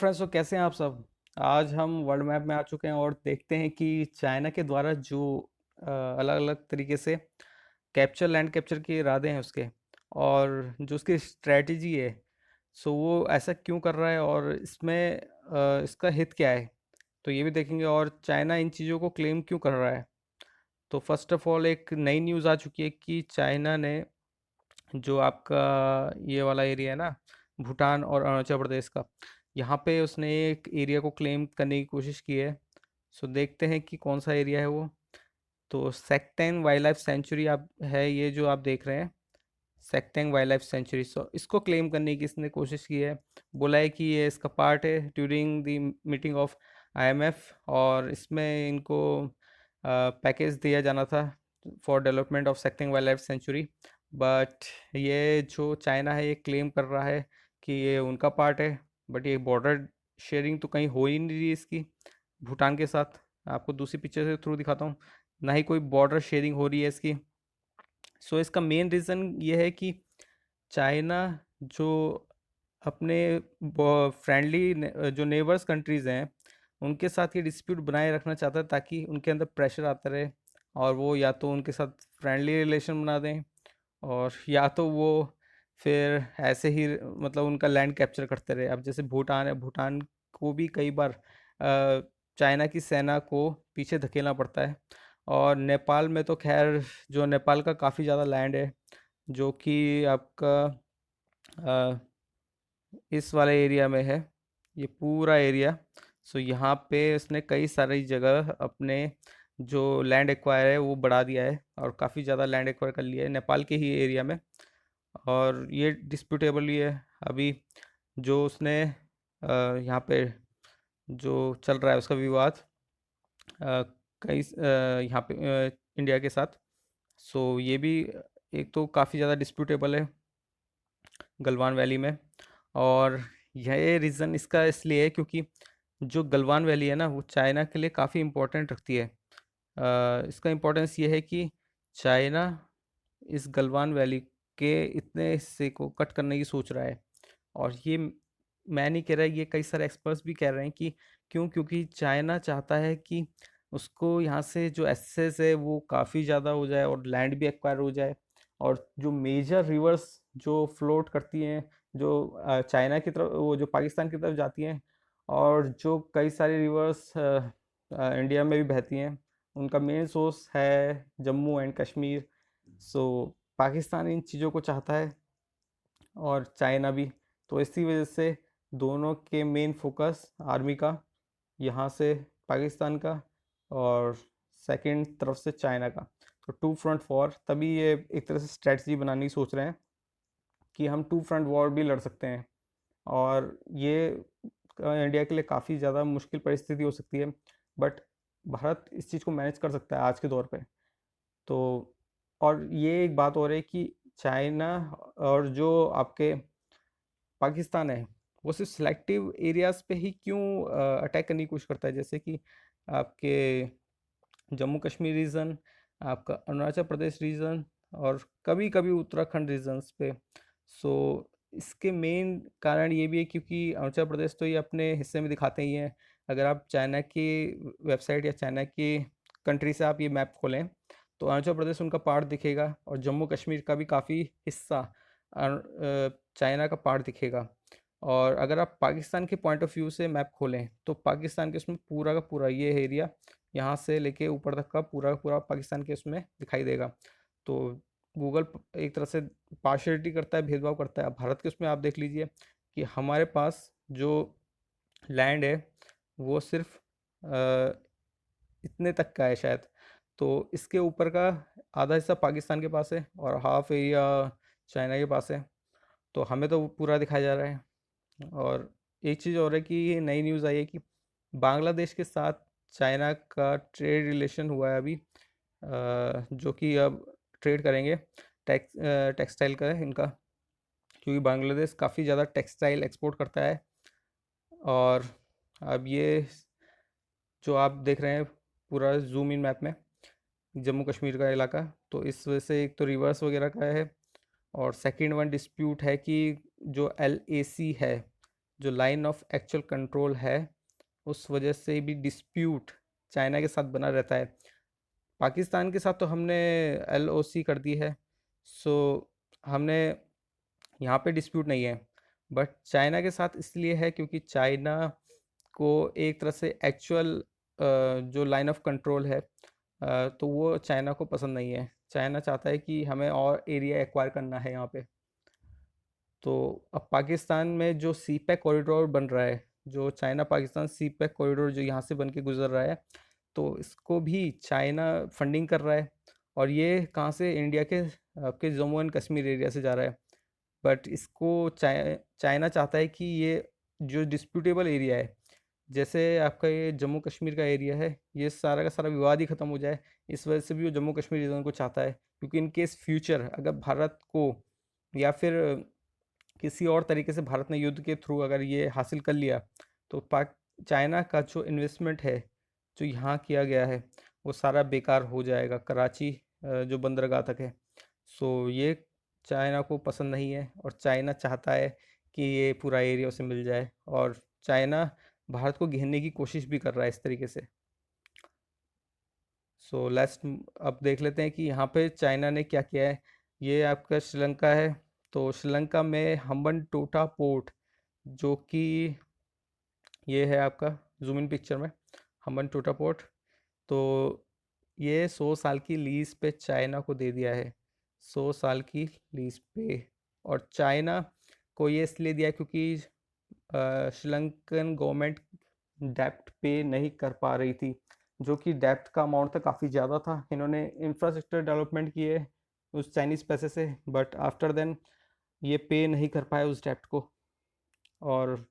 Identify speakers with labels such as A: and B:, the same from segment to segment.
A: Friends, तो कैसे हैं आप सब। आज हम वर्ल्ड मैप में आ चुके हैं और देखते हैं कि चाइना के द्वारा जो अलग अलग तरीके से लैंड कैप्चर के इरादे हैं उसके, और जो उसकी स्ट्रेटजी है, सो वो ऐसा क्यों कर रहा है और इसमें इसका हित क्या है, तो ये भी देखेंगे। और चाइना इन चीज़ों को क्लेम क्यों कर रहा है। तो फर्स्ट ऑफ ऑल एक नई न्यूज़ आ चुकी है कि चाइना ने जो आपका ये वाला एरिया है ना, भूटान और अरुणाचल प्रदेश का, यहाँ पे उसने एक एरिया को क्लेम करने की कोशिश की है। सो देखते हैं कि कौन सा एरिया है वो। तो सेक्टेंग वाइल्ड लाइफ सेंचुरी आप है, ये जो आप देख रहे हैं, सेक्टेंग वाइल्ड लाइफ सेंचुरी। सो इसको क्लेम करने की इसने कोशिश की है। बोला है कि ये इसका पार्ट है during the meeting of IMF, और इसमें इनको पैकेज दिया जाना था for development of setting wildlife sanctuary. But ये जो चाइना है ये क्लेम कर रहा है कि ये उनका पार्ट है। बट ये बॉर्डर शेयरिंग तो कहीं हो ही नहीं रही इसकी भूटान के साथ। आपको दूसरी पिक्चर से थ्रू दिखाता हूँ, ना ही कोई बॉर्डर शेयरिंग हो रही है इसकी। सो इसका मेन रीज़न ये है कि चाइना जो अपने फ्रेंडली जो नेबर्स कंट्रीज़ हैं उनके साथ ये डिस्प्यूट बनाए रखना चाहता है, ताकि उनके अंदर प्रेशर आता रहे और वो या तो उनके साथ फ्रेंडली रिलेशन बना दें, और या तो वो फिर ऐसे ही मतलब उनका लैंड कैप्चर करते रहे। अब जैसे भूटान है, भूटान को भी कई बार चाइना की सेना को पीछे धकेलना पड़ता है। और नेपाल में तो खैर, जो नेपाल का काफ़ी ज़्यादा लैंड है, जो कि आपका अ, इस वाले एरिया में है, ये पूरा एरिया। सो यहाँ पे उसने कई सारी जगह अपने जो लैंड एक्वायर है वो बढ़ा दिया है, और काफ़ी ज़्यादा लैंड एक्वायर कर लिया है नेपाल के ही एरिया में। और ये डिस्प्यूटेबल ही है अभी, जो उसने यहाँ पे जो चल रहा है उसका विवाद यहाँ पे इंडिया के साथ। सो ये भी एक तो काफ़ी ज़्यादा डिस्प्यूटेबल है गलवान वैली में। और यह रीज़न इसका इसलिए है क्योंकि जो गलवान वैली है ना वो चाइना के लिए काफ़ी इम्पोर्टेंट रखती है। इसका इम्पोर्टेंस ये है कि चाइना इस गलवान वैली के इतने हिस्से को कट करने की सोच रहा है। और ये मैं नहीं कह रहा, ये कई सारे एक्सपर्ट्स भी कह रहे हैं कि क्यों, क्योंकि चाइना चाहता है कि उसको यहाँ से जो एक्सेस है वो काफ़ी ज़्यादा हो जाए और लैंड भी एक्वायर हो जाए। और जो मेजर रिवर्स जो फ्लोट करती हैं, जो चाइना की तरफ, वो जो पाकिस्तान की तरफ जाती हैं, और जो कई सारी रिवर्स इंडिया में भी बहती हैं, उनका मेन सोर्स है जम्मू एंड कश्मीर। सो पाकिस्तान इन चीज़ों को चाहता है और चाइना भी। तो इसी वजह से दोनों के मेन फोकस आर्मी का यहाँ से पाकिस्तान का, और सेकंड तरफ से चाइना का। तो टू फ्रंट वॉर, तभी ये एक तरह से स्ट्रेटजी बनानी सोच रहे हैं कि हम टू फ्रंट वॉर भी लड़ सकते हैं। और ये इंडिया के लिए काफ़ी ज़्यादा मुश्किल परिस्थिति हो सकती है, बट भारत इस चीज़ को मैनेज कर सकता है आज के दौर पे। तो और ये एक बात और है कि चाइना और जो आपके पाकिस्तान है, वो सिर्फ सिलेक्टिव एरियाज पे ही क्यों अटैक करने की कोशिश करता है, जैसे कि आपके जम्मू कश्मीर रीजन, आपका अरुणाचल प्रदेश रीजन, और कभी कभी उत्तराखंड रीजन्स पे। सो इसके मेन कारण ये भी है क्योंकि अरुणाचल प्रदेश तो ये अपने हिस्से में दिखाते ही हैं। अगर आप चाइना की वेबसाइट या चाइना की कंट्री से आप ये मैप खोलें, तो अरुणाचल प्रदेश उनका पार्ट दिखेगा, और जम्मू कश्मीर का भी काफ़ी हिस्सा चाइना का पार्ट दिखेगा। और अगर आप पाकिस्तान के पॉइंट ऑफ व्यू से मैप खोलें, तो पाकिस्तान के उसमें पूरा का पूरा ये एरिया, यहाँ से लेके ऊपर तक का पूरा पूरा पाकिस्तान के उसमें दिखाई देगा। तो गूगल एक तरह से पार्शियलिटी करता है, भेदभाव करता है। अब भारत के उसमें आप देख लीजिए कि हमारे पास जो लैंड है वो सिर्फ इतने तक का है शायद। तो इसके ऊपर का आधा हिस्सा पाकिस्तान के पास है और हाफ एरिया चाइना के पास है। तो हमें तो पूरा दिखाया जा रहा है। और एक चीज़ और है कि ये नई न्यूज़ आई है कि बांग्लादेश के साथ चाइना का ट्रेड रिलेशन हुआ है अभी, जो कि अब ट्रेड करेंगे। टेक्सटाइल का है इनका, क्योंकि बांग्लादेश काफ़ी ज़्यादा टेक्सटाइल एक्सपोर्ट करता है। और अब ये जो आप देख रहे हैं पूरा जूम इन मैप में, जम्मू कश्मीर का इलाका, तो इस वजह से एक तो रिवर्स वगैरह का है। और सेकंड वन डिस्प्यूट है कि जो एल है, जो लाइन ऑफ एक्चुअल कंट्रोल है, उस वजह से भी डिस्प्यूट चाइना के साथ बना रहता है। पाकिस्तान के साथ तो हमने LOC कर दी है, सो हमने यहाँ पे डिस्प्यूट नहीं है। बट चाइना के साथ इसलिए है क्योंकि चाइना को एक तरह से एक्चुअल जो लाइन ऑफ कंट्रोल है, तो वो चाइना को पसंद नहीं है। चाइना चाहता है कि हमें और एरिया एक्वायर करना है यहाँ पे। तो अब पाकिस्तान में जो सी पैक कॉरिडोर बन रहा है, जो चाइना पाकिस्तान सी पैक कॉरिडोर जो यहाँ से बन के गुजर रहा है, तो इसको भी चाइना फंडिंग कर रहा है। और ये कहाँ से, इंडिया के आपके जम्मू एंड कश्मीर एरिया से जा रहा है। बट इसको चाइना चाहता है कि ये जो डिस्प्यूटेबल एरिया है, जैसे आपका ये जम्मू कश्मीर का एरिया है, ये सारा का सारा विवाद ही ख़त्म हो जाए। इस वजह से भी वो जम्मू कश्मीर रीजन को चाहता है, क्योंकि इन केस फ्यूचर अगर भारत को या फिर किसी और तरीके से भारत ने युद्ध के थ्रू अगर ये हासिल कर लिया, तो पाक चाइना का जो इन्वेस्टमेंट है जो यहाँ किया गया है, वो सारा बेकार हो जाएगा कराची जो बंदरगाह तक है। सो ये चाइना को पसंद नहीं है, और चाइना चाहता है कि ये पूरा एरिया उसे मिल जाए। और चाइना भारत को घेरने की कोशिश भी कर रहा है इस तरीके से। सो लेट्स अब देख लेते हैं कि यहाँ पे चाइना ने क्या किया है। ये आपका श्रीलंका है। तो श्रीलंका में हम्बन टोटा पोर्ट, जो कि ये है आपका जूम इन पिक्चर में हम्बन टोटा पोर्ट, तो ये 100 साल की लीज पे चाइना को दे दिया है। 100 साल की लीज पे। और चाइना को ये इसलिए दिया क्योंकि श्रीलंकन गवर्नमेंट डेप्ट पे नहीं कर पा रही थी, जो कि डेप्ट का अमाउंट था काफ़ी ज़्यादा था। इन्होंने इंफ्रास्ट्रक्चर डेवलपमेंट किए उस चाइनीज़ पैसे से, बट आफ्टर देन ये पे नहीं कर पाए उस डेप्ट को। और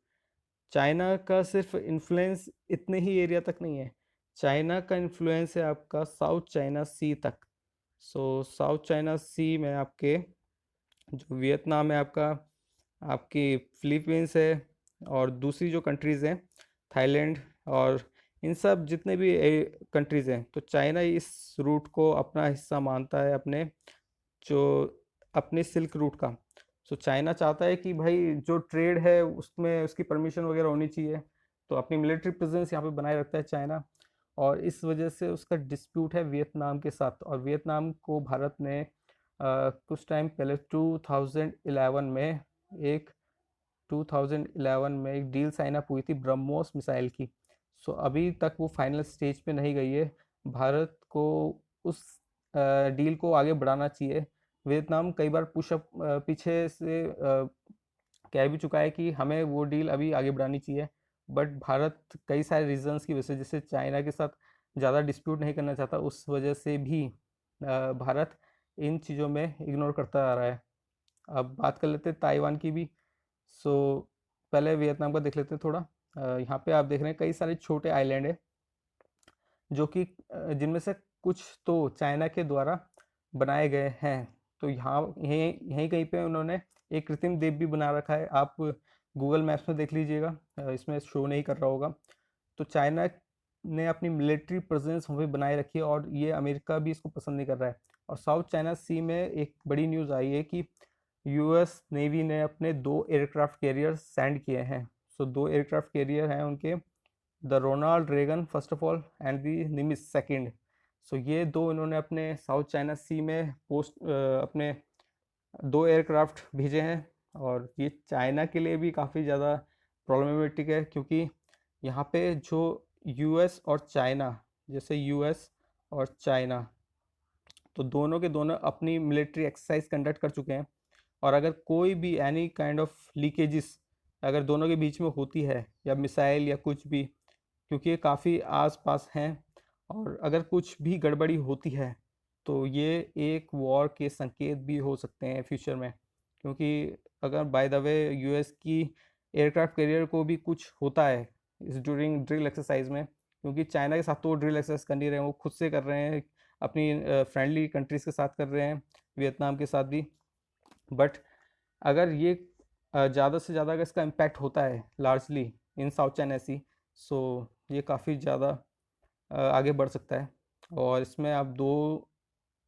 A: चाइना का सिर्फ इन्फ्लुएंस इतने ही एरिया तक नहीं है, चाइना का इन्फ्लुएंस है आपका साउथ चाइना सी तक। सो साउथ चाइना सी में आपके जो वियतनाम है आपका, आपकी फिलीपींस है, और दूसरी जो कंट्रीज़ हैं थाईलैंड, और इन सब जितने भी कंट्रीज़ हैं, तो चाइना इस रूट को अपना हिस्सा मानता है, अपने जो अपने सिल्क रूट का। सो चाइना चाहता है कि भाई जो ट्रेड है उसमें उसकी परमिशन वगैरह होनी चाहिए, तो अपनी मिलिट्री प्रेजेंस यहाँ पे बनाए रखता है चाइना। और इस वजह से उसका डिस्प्यूट है वियतनाम के साथ। और वियतनाम को भारत ने कुछ टाइम पहले 2011 में एक 2011 में एक डील साइन अप हुई थी ब्रह्मोस मिसाइल की। सो अभी तक वो फाइनल स्टेज पे नहीं गई है। भारत को उस डील को आगे बढ़ाना चाहिए। वियतनाम कई बार पुशअप पीछे से कह भी चुका है कि हमें वो डील अभी आगे बढ़ानी चाहिए। बट भारत कई सारे रीजंस की वजह से, जैसे चाइना के साथ ज़्यादा डिस्प्यूट नहीं करना चाहता, उस वजह से भी भारत इन चीज़ों में इग्नोर करता आ रहा है। अब बात कर लेते हैं ताइवान की भी। सो पहले वियतनाम का देख लेते हैं थोड़ा। यहाँ पे आप देख रहे हैं कई सारे छोटे आइलैंड है, जो कि जिनमें से कुछ तो चाइना के द्वारा बनाए गए हैं। तो यहाँ यहीं यहीं कहीं पे उन्होंने एक कृत्रिम द्वीप भी बना रखा है। आप गूगल मैप्स में देख लीजिएगा, इसमें शो नहीं कर रहा होगा। तो चाइना ने अपनी मिलिट्री प्रेजेंस वहाँ पे बनाए रखी है, और ये अमेरिका भी इसको पसंद नहीं कर रहा है। और साउथ चाइना सी में एक बड़ी न्यूज़ आई है कि यूएस नेवी ने अपने 2 एयरक्राफ्ट कैरियर सेंड किए हैं। सो 2 एयरक्राफ्ट कैरियर हैं उनके, the Ronald Reagan first of all and the Nimitz second. So ये दो इन्होंने अपने साउथ चाइना सी में अपने 2 एयरक्राफ्ट भेजे हैं। और ये चाइना के लिए भी काफ़ी ज़्यादा प्रॉब्लमेटिक है, क्योंकि यहाँ पे जो यूएस और चाइना, जैसे यूएस और चाइना, तो दोनों के दोनों अपनी मिलिट्री एक्सरसाइज कंडक्ट कर चुके हैं। और अगर कोई भी एनी काइंड ऑफ लीकेजेस अगर दोनों के बीच में होती है, या मिसाइल या कुछ भी, क्योंकि ये काफ़ी आस पास हैं, और अगर कुछ भी गड़बड़ी होती है तो ये एक वॉर के संकेत भी हो सकते हैं फ्यूचर में। क्योंकि अगर बाय द वे यूएस की एयरक्राफ्ट कैरियर को भी कुछ होता है इस ड्यूरिंग ड्रिल एक्सरसाइज में, क्योंकि चाइना के साथ तो वो ड्रिल एक्सरसाइज कर नहीं रहे हैं, वो खुद से कर रहे हैं, अपनी फ्रेंडली कंट्रीज़ के साथ कर रहे हैं, वियतनाम के साथ भी। बट अगर ये ज़्यादा से ज़्यादा अगर इसका इम्पैक्ट होता है लार्जली इन साउथ चाइना सी, सो ये काफ़ी ज़्यादा आगे बढ़ सकता है। और इसमें आप दो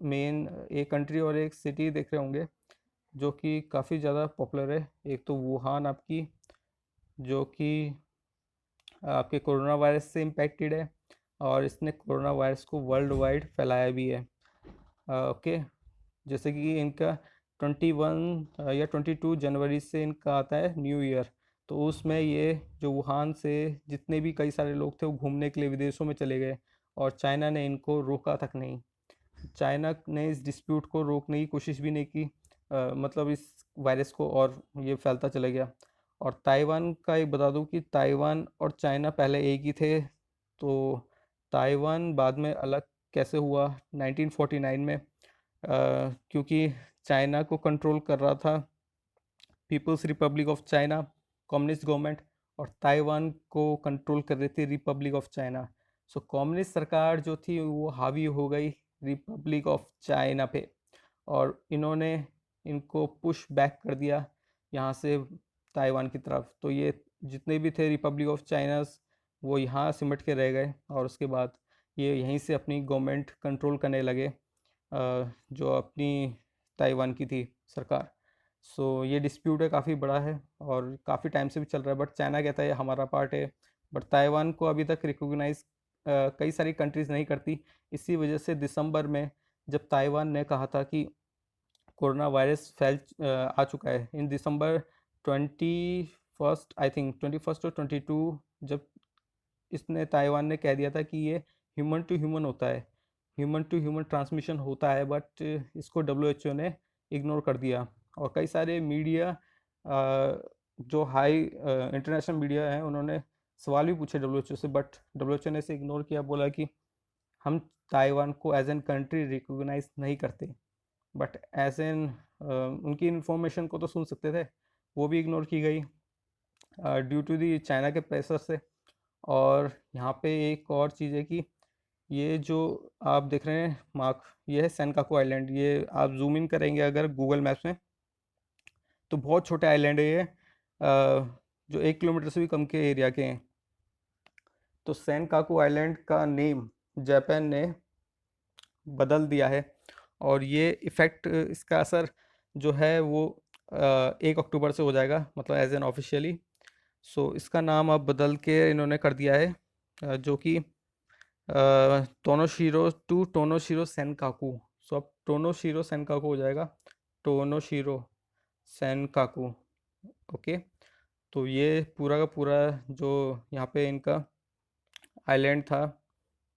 A: मेन, एक कंट्री और एक सिटी देख रहे होंगे जो कि काफ़ी ज़्यादा पॉपुलर है। एक तो वुहान आपकी जो कि आपके कोरोना वायरस से इम्पेक्टेड है, और इसने कोरोना वायरस को वर्ल्ड वाइड फैलाया भी है। ओके, जैसे कि इनका 21 या 22 जनवरी से इनका आता है न्यू ईयर। तो उसमें ये जो वुहान से जितने भी कई सारे लोग थे वो घूमने के लिए विदेशों में चले गए, और चाइना ने इनको रोका तक नहीं। चाइना ने इस डिस्प्यूट को रोकने की कोशिश भी नहीं की, मतलब इस वायरस को, और ये फैलता चला गया। और ताइवान का एक बता दूं कि ताइवान और चाइना पहले एक ही थे। तो ताइवान बाद में अलग कैसे हुआ 1949 में, क्योंकि चाइना को कंट्रोल कर रहा था People's Republic of China, communist government, और ताइवान को कंट्रोल कर रही थी Republic of China. So communist सरकार जो थी वो हावी हो गई रिपब्लिक ऑफ चाइना पे, और इन्होंने इनको पुश बैक कर दिया यहाँ से ताइवान की तरफ। तो ये जितने भी थे रिपब्लिक ऑफ चाइनास वो यहाँ सिमट के रह गए, और उसके बाद ये यहीं से अपनी गवर्नमेंट कंट्रोल करने लगे, जो अपनी ताइवान की थी सरकार। सो ये डिस्प्यूट है, काफ़ी बड़ा है और काफ़ी टाइम से भी चल रहा है, बट चाइना कहता है ये हमारा पार्ट है। बट ताइवान को अभी तक रिकॉग्नाइज कई सारी कंट्रीज़ नहीं करती। इसी वजह से दिसंबर में जब ताइवान ने कहा था कि कोरोना वायरस आ चुका है इन दिसंबर 21 आई थिंक 21 और 22, जब इसने ताइवान ने कह दिया था कि ये ह्यूमन टू ह्यूमन होता है, ह्यूमन टू ह्यूमन ट्रांसमिशन होता है, बट इसको डब्ल्यू ने इग्नोर कर दिया। और कई सारे मीडिया, जो हाई इंटरनेशनल मीडिया है, उन्होंने सवाल भी पूछे डब्ल्यू से, बट डब्ल्यू ने इसे इग्नोर किया, बोला कि हम ताइवान को एज एन कंट्री रिकॉग्नाइज नहीं करते। बट एज एन उनकी इंफॉर्मेशन को तो सुन सकते थे, वो भी इग्नोर की गई ड्यू टू दी चाइना के प्रेशर से। और यहाँ पे एक और चीज़ है कि ये जो आप देख रहे हैं मार्क, ये है सेनकाकू आइलैंड। ये आप जूम इन करेंगे अगर गूगल मैप्स में, तो बहुत छोटे आइलैंड है ये, जो 1 किलोमीटर से भी कम के एरिया के हैं। तो सेनकाकू आइलैंड का नेम जापान ने बदल दिया है, और ये इफ़ेक्ट, इसका असर जो है वो 1 अक्टूबर से हो जाएगा, मतलब एज एन ऑफिशियली। सो इसका नाम अब बदल के इन्होंने कर दिया है, जो कि टोनोशिरो टू टोनोशिरो सेनकाकू। सो अब टोनोशिरो सेनकाकू हो जाएगा, टोनोशिरो सेनकाकू। ओके, तो ये पूरा का पूरा जो यहाँ पे इनका आइलैंड था,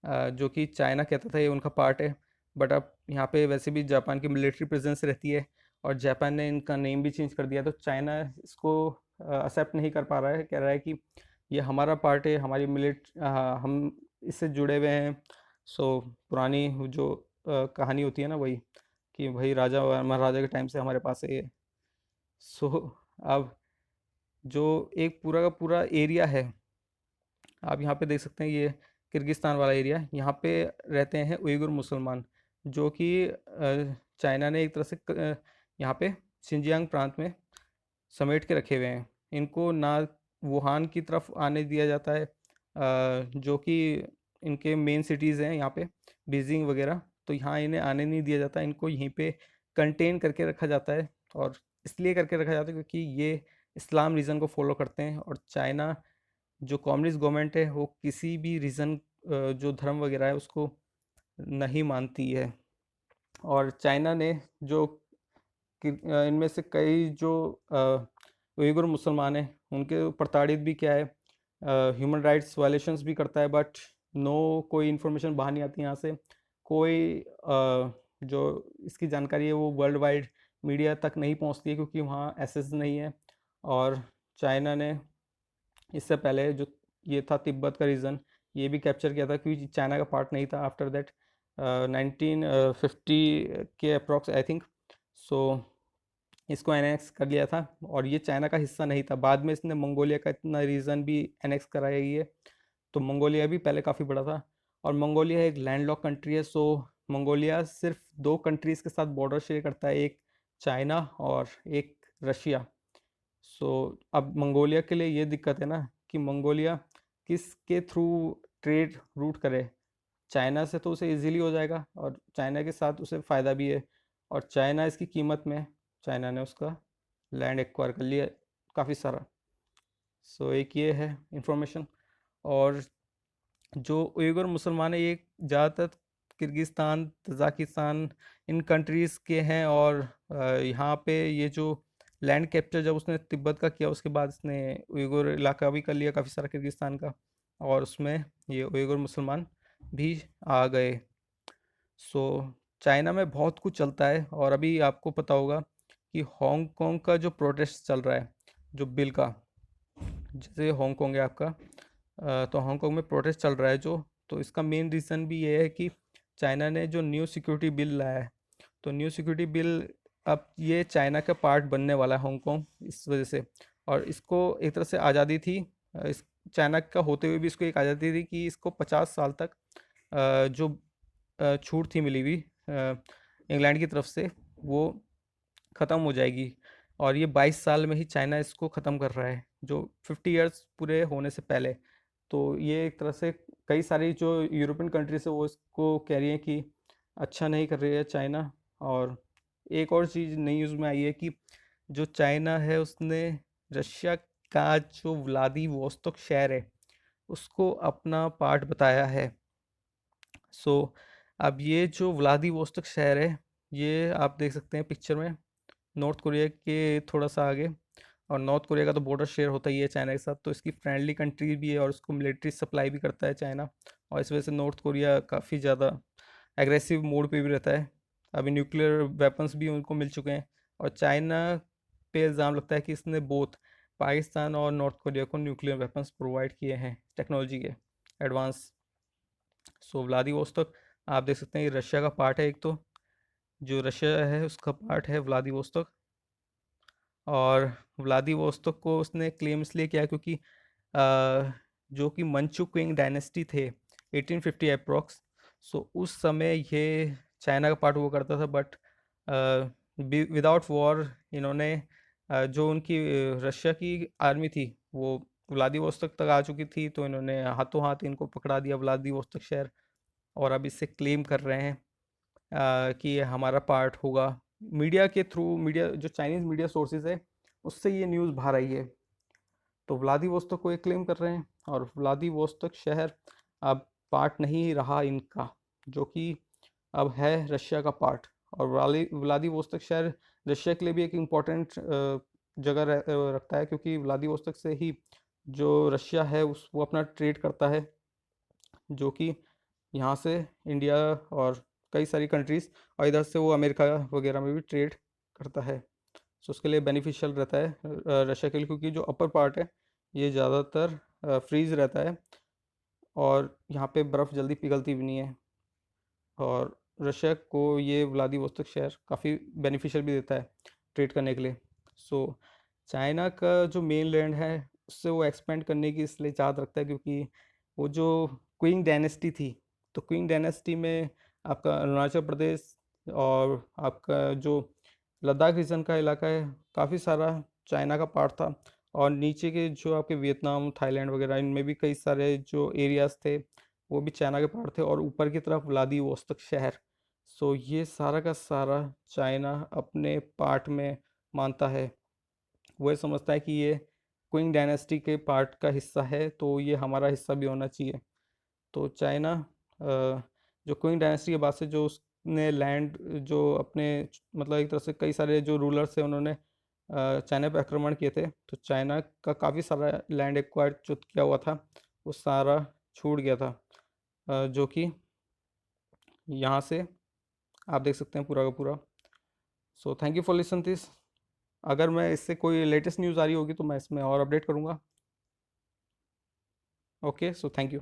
A: जो कि चाइना कहता था ये उनका पार्ट है, बट अब यहाँ पे वैसे भी जापान की मिलिट्री प्रेजेंस रहती है, और जापान ने इनका नेम भी चेंज कर दिया। तो चाइना इसको एक्सेप्ट नहीं कर पा रहा है, कह रहा है कि ये हमारा पार्ट है, हमारी हम इससे जुड़े हुए हैं। सो पुरानी वो जो कहानी होती है ना, वही कि भाई राजा और महाराजा के टाइम से हमारे पास है ये। सो अब जो एक पूरा का पूरा एरिया है, आप यहाँ पे देख सकते हैं, ये किर्गिस्तान वाला एरिया, यहाँ पे रहते हैं उइगुर मुसलमान, जो कि चाइना ने एक तरह से यहाँ पे शिनजियांग प्रांत में समेट के रखे हुए हैं। इनको ना वुहान की तरफ आने दिया जाता है, जो कि इनके मेन सिटीज़ हैं यहाँ पे, बीजिंग वगैरह। तो यहाँ इन्हें आने नहीं दिया जाता, इनको यहीं पे कंटेन करके रखा जाता है। और इसलिए करके रखा जाता है क्योंकि ये इस्लाम रीजन को फॉलो करते हैं, और चाइना जो कम्युनिस्ट गवर्नमेंट है वो किसी भी रीजन, जो धर्म वगैरह है उसको नहीं मानती है। और चाइना ने जो इनमें से कई जो उइगुर मुसलमान हैं उनके प्रताड़ित भी किया है, ह्यूमन राइट्स वायलेशंस भी करता है, बट नो कोई इन्फॉर्मेशन बाहर नहीं आती यहाँ से। कोई जो इसकी जानकारी है वो वर्ल्ड वाइड मीडिया तक नहीं पहुँचती है, क्योंकि वहाँ एसेस नहीं है। और चाइना ने इससे पहले जो ये था तिब्बत का रीजन, ये भी कैप्चर किया था, क्योंकि चाइना का पार्ट नहीं था आफ्टर दैट 1950 के अप्रॉक्स आई थिंक। सो इसको एनेक्स कर लिया था, और ये चाइना का हिस्सा नहीं था। बाद में इसने मंगोलिया का इतना रीजन भी एनेक्स कराया ही है। तो मंगोलिया भी पहले काफ़ी बड़ा था, और मंगोलिया एक लैंडलॉक कंट्री है। सो मंगोलिया सिर्फ 2 कंट्रीज़ के साथ बॉर्डर शेयर करता है, एक चाइना और एक रशिया। सो अब मंगोलिया के लिए ये दिक्कत है ना कि मंगोलिया किसके थ्रू ट्रेड रूट करे। चाइना से तो उसे इजीली हो जाएगा, और चाइना के साथ उसे फ़ायदा भी है। और चाइना इसकी कीमत में, चाइना ने उसका लैंड एक्वायर कर लिया काफ़ी सारा। सो एक ये है इंफॉर्मेशन। और जो उइगर मुसलमान है ये ज़्यादातर किर्गिस्तान, तजाकिस्तान, इन कंट्रीज़ के हैं। और यहाँ पे ये जो लैंड कैप्चर जब उसने तिब्बत का किया, उसके बाद इसने उइगर इलाका भी कर लिया काफ़ी सारा किर्गिस्तान का, और उसमें ये उइगर मुसलमान भी आ गए। सो चाइना में बहुत कुछ चलता है। और अभी आपको पता होगा कि हांगकांग का जो प्रोटेस्ट चल रहा है, जो बिल का, जैसे हांगकांग है आपका, तो हांगकांग में प्रोटेस्ट चल रहा है जो, तो इसका मेन रीज़न भी ये है कि चाइना ने जो न्यू सिक्योरिटी बिल लाया है, तो न्यू सिक्योरिटी बिल अब ये चाइना का पार्ट बनने वाला है हांगकांग, इस वजह से। और इसको एक तरह से आज़ादी थी, इस चाइना का होते हुए भी इसको एक आज़ादी थी कि इसको 50 साल तक जो छूट थी मिली हुई इंग्लैंड की तरफ से, वो ख़त्म हो जाएगी। और ये 22 साल में ही चाइना इसको ख़त्म कर रहा है, जो 50 ईयर्स पूरे होने से पहले। तो ये एक तरह से कई सारी जो यूरोपियन कंट्रीज है वो इसको कह रही है कि अच्छा नहीं कर रही है चाइना। और एक और चीज़ नई न्यूज़ में आई है कि जो चाइना है उसने रशिया का जो व्लादिवोस्तोक शहर है उसको अपना पार्ट बताया है। सो अब ये जो व्लादिवोस्तोक शहर है, ये आप देख सकते हैं पिक्चर में, नॉर्थ कोरिया के थोड़ा सा आगे। और नॉर्थ कोरिया का तो बॉर्डर शेयर होता ही है चाइना के साथ, तो इसकी फ्रेंडली कंट्री भी है और उसको मिलिट्री सप्लाई भी करता है चाइना। और इस वजह से नॉर्थ कोरिया काफ़ी ज़्यादा एग्रेसिव मोड पे भी रहता है। अभी न्यूक्लियर वेपन्स भी उनको मिल चुके हैं। और चाइना पे इल्ज़ाम लगता है कि इसने बोथ पाकिस्तान और नॉर्थ कोरिया को न्यूक्लियर वेपन्स प्रोवाइड किए हैं, टेक्नोलॉजी के एडवांस। सो व्लादिवोस्तोक आप देख सकते हैं ये रशिया का पार्ट है, एक तो जो रशिया है उसका पार्ट है व्लादिवोस्तोक। और व्लादिवोस्तोक को उसने क्लेम इसलिए किया क्योंकि जो कि मंचू क्विंग डायनेस्टी थे 1850 अप्रॉक्स, सो उस समय ये चाइना का पार्ट हुआ करता था। बट विदाउट वॉर इन्होंने जो उनकी रशिया की आर्मी थी वो व्लादिवोस्तोक तक आ चुकी थी, तो इन्होंने हाथों हाथ इनको पकड़ा दिया व्लादिवोस्तोक शहर। और अब इससे क्लेम कर रहे हैं कि ये हमारा पार्ट होगा। मीडिया के थ्रू, मीडिया जो चाइनीज़ मीडिया सोर्सेज है उससे ये न्यूज़ बाहर आई है। तो व्लादिवोस्तोक को ये क्लेम कर रहे हैं। और व्लादिवोस्तोक शहर अब पार्ट नहीं रहा इनका, जो कि अब है रशिया का पार्ट। और व्लादिवोस्तोक शहर रशिया के लिए भी एक इम्पोर्टेंट जगह रखता है, क्योंकि व्लादिवोस्तोक से ही जो रशिया है उस वो अपना ट्रेड करता है, जो कि यहाँ से इंडिया और कई सारी कंट्रीज़, और इधर से वो अमेरिका वगैरह में भी ट्रेड करता है। सो उसके लिए बेनिफिशियल रहता है रशिया के लिए, क्योंकि जो अपर पार्ट है ये ज़्यादातर फ्रीज रहता है और यहाँ पे बर्फ़ जल्दी पिघलती भी नहीं है। और रशिया को ये व्लादिवोस्तोक शहर काफ़ी बेनिफिशियल भी देता है ट्रेड करने के लिए। सो चाइना का जो मेन लैंड है उससे वो एक्सपेंड करने की इसलिए चाहत रखता है, क्योंकि वो जो क्विंग डायनेस्टी थी, तो क्विंग डायनेस्टी में आपका अरुणाचल प्रदेश और आपका जो लद्दाख रीजन का इलाका है काफ़ी सारा चाइना का पार्ट था। और नीचे के जो आपके वियतनाम, थाईलैंड वगैरह, इनमें भी कई सारे जो एरियाज़ थे वो भी चाइना के पार्ट थे। और ऊपर की तरफ व्लादिवोस्तोक शहर। सो ये सारा का सारा चाइना अपने पार्ट में मानता है। वो ये समझता है कि ये क्विंग डायनेस्टी के पार्ट का हिस्सा है, तो ये हमारा हिस्सा भी होना चाहिए। तो चाइना जो क्विंग डायनेस्टी के बाद से जो उसने लैंड जो अपने मतलब एक तरह से कई सारे जो रूलर्स थे उन्होंने चाइना पे आक्रमण किए थे, तो चाइना का काफ़ी सारा लैंड एक्वायर जो किया हुआ था वो सारा छूट गया था, जो कि यहाँ से आप देख सकते हैं पूरा का पूरा। So thank you for listen this. अगर मैं इससे कोई लेटेस्ट न्यूज़ आ रही होगी तो मैं इसमें और अपडेट करूँगा। Okay, so thank you.